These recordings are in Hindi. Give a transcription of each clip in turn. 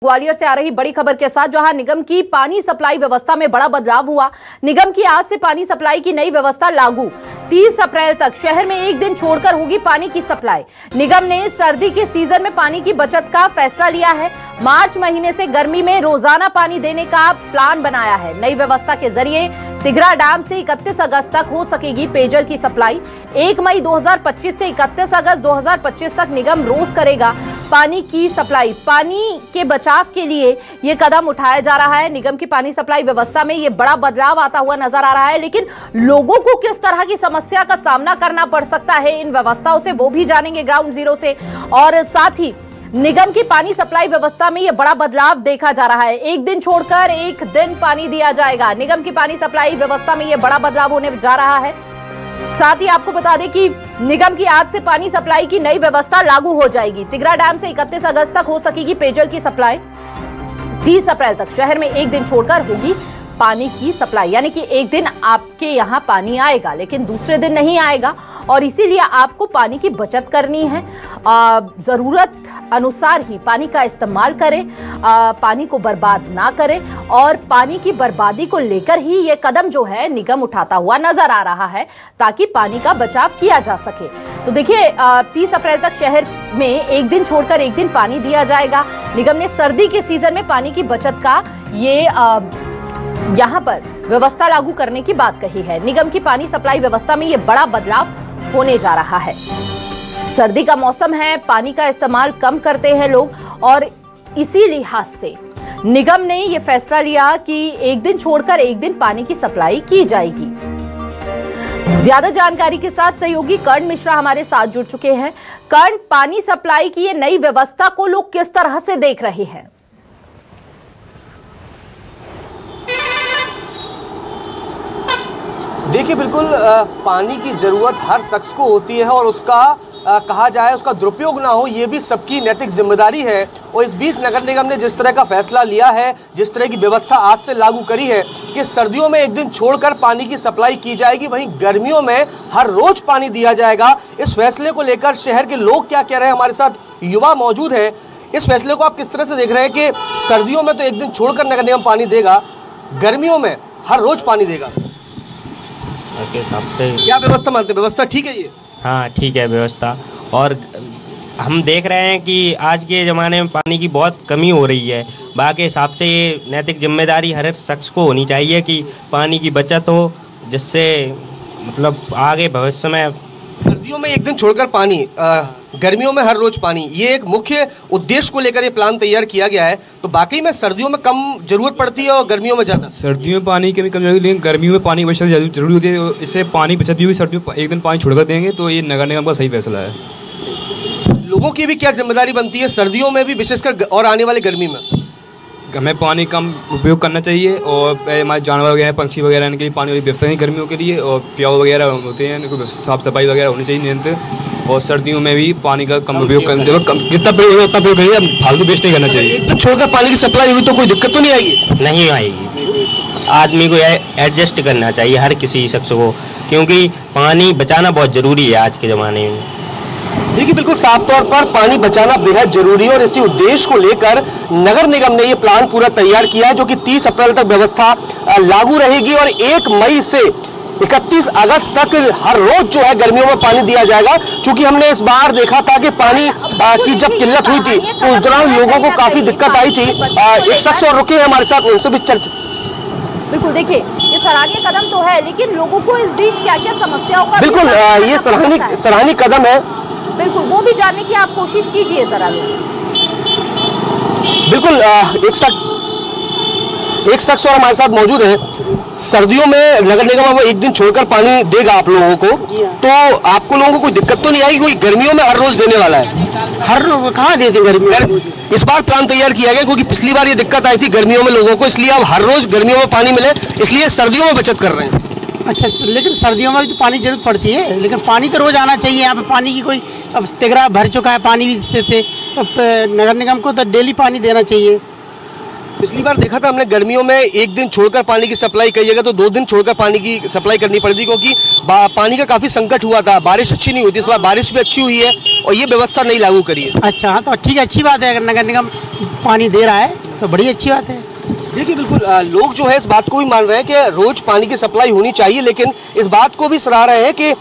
ग्वालियर से आ रही बड़ी खबर के साथ, जहां निगम की पानी सप्लाई व्यवस्था में बड़ा बदलाव हुआ। निगम की आज से पानी सप्लाई की नई व्यवस्था लागू। 30 अप्रैल तक शहर में एक दिन छोड़कर होगी पानी की सप्लाई। निगम ने सर्दी के सीजन में पानी की बचत का फैसला लिया है। मार्च महीने से गर्मी में रोजाना पानी देने का प्लान बनाया है। नई व्यवस्था के जरिए तिघरा डैम से 31 अगस्त तक हो सकेगी पेयजल की सप्लाई। 1 मई 2025 से 31 अगस्त 2025 तक निगम रोज करेगा पानी की सप्लाई। पानी के बचाव के लिए ये कदम उठाया जा रहा है। निगम की पानी सप्लाई व्यवस्था में ये बड़ा बदलाव आता हुआ नजर आ रहा है, लेकिन लोगों को किस तरह की समस्या का सामना करना पड़ सकता है इन व्यवस्थाओं से, वो भी जानेंगे ग्राउंड जीरो से। और साथ ही निगम की पानी सप्लाई व्यवस्था में यह बड़ा बदलाव देखा जा रहा है। एक दिन छोड़कर एक दिन पानी दिया जाएगा। निगम की पानी सप्लाई व्यवस्था में यह बड़ा बदलाव होने जा रहा है। साथ ही आपको बता दें कि निगम की आज से पानी सप्लाई की नई व्यवस्था लागू हो जाएगी। तिघरा डैम से 31 अगस्त तक हो सकेगी पेयजल की सप्लाई। 30 अप्रैल तक शहर में एक दिन छोड़कर होगी पानी की सप्लाई, यानी कि एक दिन आपके यहाँ पानी आएगा लेकिन दूसरे दिन नहीं आएगा, और इसीलिए आपको पानी की बचत करनी है। जरूरत अनुसार ही पानी का इस्तेमाल करें, पानी को बर्बाद ना करें, और पानी की बर्बादी को लेकर ही ये कदम जो है निगम उठाता हुआ नजर आ रहा है, ताकि पानी का बचाव किया जा सके। तो देखिए 30 अप्रैल तक शहर में एक दिन छोड़कर एक दिन पानी दिया जाएगा। निगम ने सर्दी के सीजन में पानी की बचत का ये यहाँ पर व्यवस्था लागू करने की बात कही है। निगम की पानी सप्लाई व्यवस्था में ये बड़ा बदलाव होने जा रहा है। सर्दी का मौसम है, पानी का इस्तेमाल कम करते हैं लोग, और इसी लिहाज से निगम ने ये फैसला लिया कि एक दिन छोड़कर एक दिन पानी की सप्लाई की जाएगी। ज्यादा जानकारी के साथ सहयोगी कर्ण मिश्रा हमारे साथ जुड़ चुके हैं। कर्ण, पानी सप्लाई की ये नई व्यवस्था को लोग किस तरह से देख रहे हैं? देखिए, बिल्कुल पानी की ज़रूरत हर शख्स को होती है, और उसका कहा जाए उसका दुरुपयोग ना हो, ये भी सबकी नैतिक जिम्मेदारी है। और इस बीच नगर निगम ने जिस तरह का फैसला लिया है, जिस तरह की व्यवस्था आज से लागू करी है कि सर्दियों में एक दिन छोड़कर पानी की सप्लाई की जाएगी, वहीं गर्मियों में हर रोज पानी दिया जाएगा। इस फैसले को लेकर शहर के लोग क्या कह रहे हैं, हमारे साथ युवा मौजूद हैं। इस फैसले को आप किस तरह से देख रहे हैं कि सर्दियों में तो एक दिन छोड़कर नगर निगम पानी देगा, गर्मियों में हर रोज पानी देगा? के हिसाब से क्या व्यवस्था मानते हैं? व्यवस्था ठीक है ये? हाँ, ठीक है व्यवस्था। और हम देख रहे हैं कि आज के ज़माने में पानी की बहुत कमी हो रही है। बाकी हिसाब से ये नैतिक जिम्मेदारी हर एक शख्स को होनी चाहिए कि पानी की बचत हो, जिससे मतलब आगे भविष्य में। सर्दियों में एक दिन छोड़कर पानी, गर्मियों में हर रोज पानी, ये एक मुख्य उद्देश्य को लेकर ये प्लान तैयार किया गया है। तो बाकी में सर्दियों में कम जरूरत पड़ती है और गर्मियों में ज़्यादा। सर्दियों में पानी की कमी, लेकिन गर्मियों में पानी की बचत जरूरी होती है। इससे पानी बचत भी हुई। सर्दियों में एक दिन पानी छोड़कर देंगे तो ये नगर निगम का सही फैसला है। लोगों की भी क्या जिम्मेदारी बनती है सर्दियों में भी, विशेषकर और आने वाले गर्मी में? हमें पानी कम उपयोग करना चाहिए, और हमारे जानवर वगैरह, पंछी वगैरह, इनके लिए पानी वाली व्यवस्था है गर्मियों के लिए, और प्याऊ वगैरह होते हैं, इनको साफ सफाई वगैरह होनी चाहिए नियंत्रित। और सर्दियों में भी पानी का कम उपयोग करना चाहिए, जितना प्रयोग होगा उतना प्रयोग करिए, फालतू वेस्ट नहीं करना चाहिए। एक दिन छोड़कर पानी की सप्लाई होगी तो कोई दिक्कत तो नहीं आएगी? नहीं आएगी। आदमी को एडजस्ट करना चाहिए, हर किसी शख्स को, क्योंकि पानी बचाना बहुत ज़रूरी है आज के ज़माने में। देखिए, बिल्कुल साफ तौर पर पानी बचाना बेहद जरूरी है, और इसी उद्देश्य को लेकर नगर निगम ने ये प्लान पूरा तैयार किया है, जो कि 30 अप्रैल तक व्यवस्था लागू रहेगी, और 1 मई से 31 अगस्त तक हर रोज जो है गर्मियों में पानी दिया जाएगा। क्योंकि हमने इस बार देखा था कि पानी की जब किल्लत हुई थी तो उस दौरान लोगों को काफी दिक्कत आई थी। एक शख्स और रुके हैं हमारे साथ, उनसे भी चर्चा। बिल्कुल, देखिए ये सराहनीय कदम तो है, लेकिन लोगों को इस बीच क्या क्या समस्याओं का बिल्कुल ये सराहनीय कदम है। बिल्कुल, वो भी जानने की आप कोशिश कीजिए जरा। बिल्कुल एक शख्स और हमारे साथ मौजूद है। सर्दियों में नगर निगम अब एक दिन छोड़कर पानी देगा आप लोगों को, तो आपको लोगों को कोई दिक्कत तो नहीं आएगी? कोई गर्मियों में हर रोज देने वाला है? हर कहाँ देते गर्मी? इस बार प्लान तैयार किया गया क्योंकि पिछली बार ये दिक्कत आई थी गर्मियों में लोगों को, इसलिए अब हर रोज गर्मियों में पानी मिले, इसलिए सर्दियों में बचत कर रहे हैं। अच्छा, लेकिन सर्दियों में भी तो पानी जरूरत पड़ती है, लेकिन पानी तो रोज आना चाहिए। यहाँ पे पानी की कोई, अब तिघरा भर चुका है, पानी भी देते, तो नगर निगम को तो डेली पानी देना चाहिए। पिछली बार देखा था हमने गर्मियों में एक दिन छोड़कर पानी की सप्लाई कई जगह तो 2 दिन छोड़कर पानी की सप्लाई करनी पड़ी थी, क्योंकि पानी का काफी संकट हुआ था, बारिश अच्छी नहीं होती। इस बार बारिश भी अच्छी हुई है और ये व्यवस्था नहीं लागू करी है। अच्छा, हाँ तो ठीक है, अच्छी बात है। अगर नगर निगम पानी दे रहा है तो बड़ी अच्छी बात है। देखिए बिल्कुल लोग जो है इस बात को भी मान रहे हैं कि रोज पानी की सप्लाई होनी चाहिए, लेकिन इस बात को भी सराह रहे हैं कि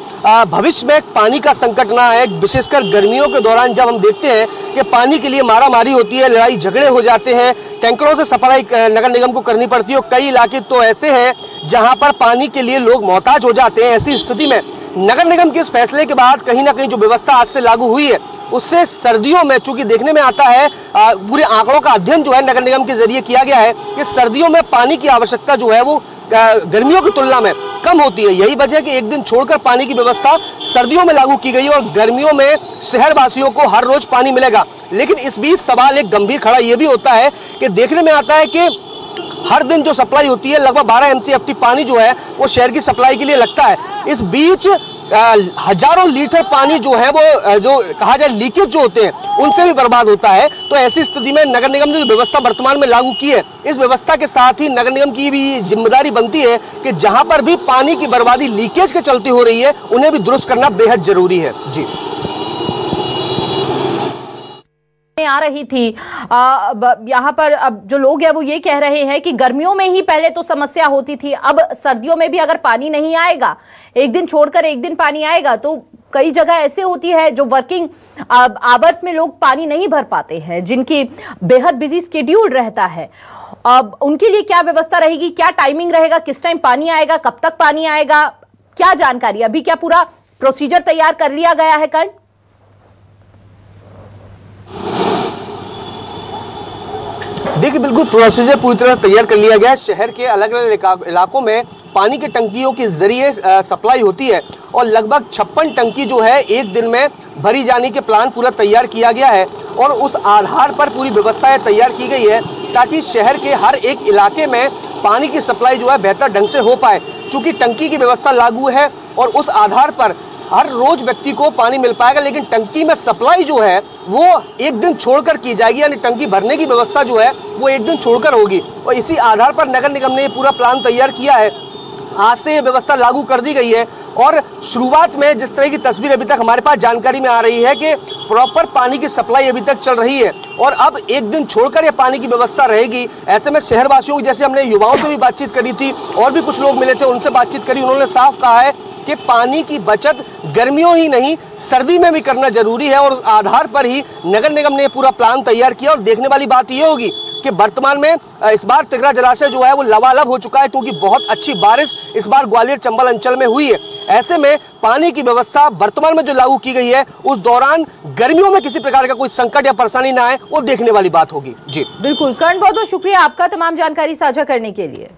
भविष्य में पानी का संकट ना आए। विशेषकर गर्मियों के दौरान जब हम देखते हैं कि पानी के लिए मारामारी होती है, लड़ाई झगड़े हो जाते हैं, टैंकरों से सप्लाई नगर निगम को करनी पड़ती है। कई इलाके तो ऐसे हैं जहाँ पर पानी के लिए लोग मोहताज हो जाते हैं। ऐसी स्थिति में नगर निगम के इस फैसले के बाद कहीं ना कहीं जो व्यवस्था आज से लागू हुई है उससे सर्दियों में, चूंकि देखने में आता है पूरे आंकड़ों का अध्ययन जो है नगर निगम के जरिए किया गया है कि सर्दियों में पानी की आवश्यकता जो है वो गर्मियों की तुलना में कम होती है। यही वजह है कि एक दिन छोड़कर पानी की व्यवस्था सर्दियों में लागू की गई और गर्मियों में शहरवासियों को हर रोज पानी मिलेगा। लेकिन इस बीच सवाल एक गंभीर खड़ा ये भी होता है कि देखने में आता है कि हर दिन जो सप्लाई होती है लगभग 12 MCFT पानी जो है वो शहर की सप्लाई के लिए लगता है। इस बीच हजारों लीटर पानी जो है वो जो कहा जाए लीकेज जो होते हैं उनसे भी बर्बाद होता है। तो ऐसी स्थिति में नगर निगम ने जो व्यवस्था वर्तमान में लागू की है, इस व्यवस्था के साथ ही नगर निगम की भी जिम्मेदारी बनती है कि जहां पर भी पानी की बर्बादी लीकेज के चलते हो रही है उन्हें भी दुरुस्त करना बेहद जरूरी है। जी आ रही थी यहाँ पर अब जो लोग हैं वो ये कह रहे हैं कि गर्मियों में ही पहले तो समस्या होती थी, अब सर्दियों में भी अगर पानी नहीं आएगा, एक दिन छोड़कर एक दिन पानी आएगा, तो कई जगह ऐसे होती है जो वर्किंग आवर्स में लोग पानी नहीं भर पाते हैं, जिनकी बेहद बिजी स्केड्यूल रहता है। अब उनके लिए क्या व्यवस्था रहेगी, क्या टाइमिंग रहेगा, किस टाइम पानी आएगा, कब तक पानी आएगा, क्या जानकारी? अभी क्या पूरा प्रोसीजर तैयार कर लिया गया है कर्ण? देखिए बिल्कुल प्रोसीजर पूरी तरह तैयार कर लिया गया है। शहर के अलग अलग इलाकों में पानी के टंकियों के जरिए सप्लाई होती है और लगभग 56 टंकी जो है एक दिन में भरी जाने के प्लान पूरा तैयार किया गया है और उस आधार पर पूरी व्यवस्थाएं तैयार की गई है ताकि शहर के हर एक इलाके में पानी की सप्लाई जो है बेहतर ढंग से हो पाए। चूँकि टंकी की व्यवस्था लागू है और उस आधार पर हर रोज व्यक्ति को पानी मिल पाएगा, लेकिन टंकी में सप्लाई जो है वो एक दिन छोड़कर की जाएगी, यानी टंकी भरने की व्यवस्था जो है वो एक दिन छोड़कर होगी। और इसी आधार पर नगर निगम ने ये पूरा प्लान तैयार किया है। आज से ये व्यवस्था लागू कर दी गई है और शुरुआत में जिस तरह की तस्वीर अभी तक हमारे पास जानकारी में आ रही है कि प्रॉपर पानी की सप्लाई अभी तक चल रही है और अब एक दिन छोड़कर ये पानी की व्यवस्था रहेगी। ऐसे में शहरवासियों की, जैसे हमने युवाओं से भी बातचीत करी थी और भी कुछ लोग मिले थे उनसे बातचीत करी, उन्होंने साफ कहा है कि पानी की बचत गर्मियों ही नहीं सर्दी में भी करना जरूरी है और उस आधार पर ही नगर निगम ने पूरा प्लान तैयार किया। और देखने वाली बात यह होगी कि वर्तमान में इस बार तिगरा जलाशय जो है वो लबालब हो चुका है क्योंकि बहुत अच्छी बारिश इस बार ग्वालियर चंबल अंचल में हुई है। ऐसे में पानी की व्यवस्था वर्तमान में जो लागू की गई है उस दौरान गर्मियों में किसी प्रकार का कोई संकट या परेशानी ना आए वो देखने वाली बात होगी। जी बिल्कुल कर्ण, बहुत बहुत शुक्रिया आपका तमाम जानकारी साझा करने के लिए।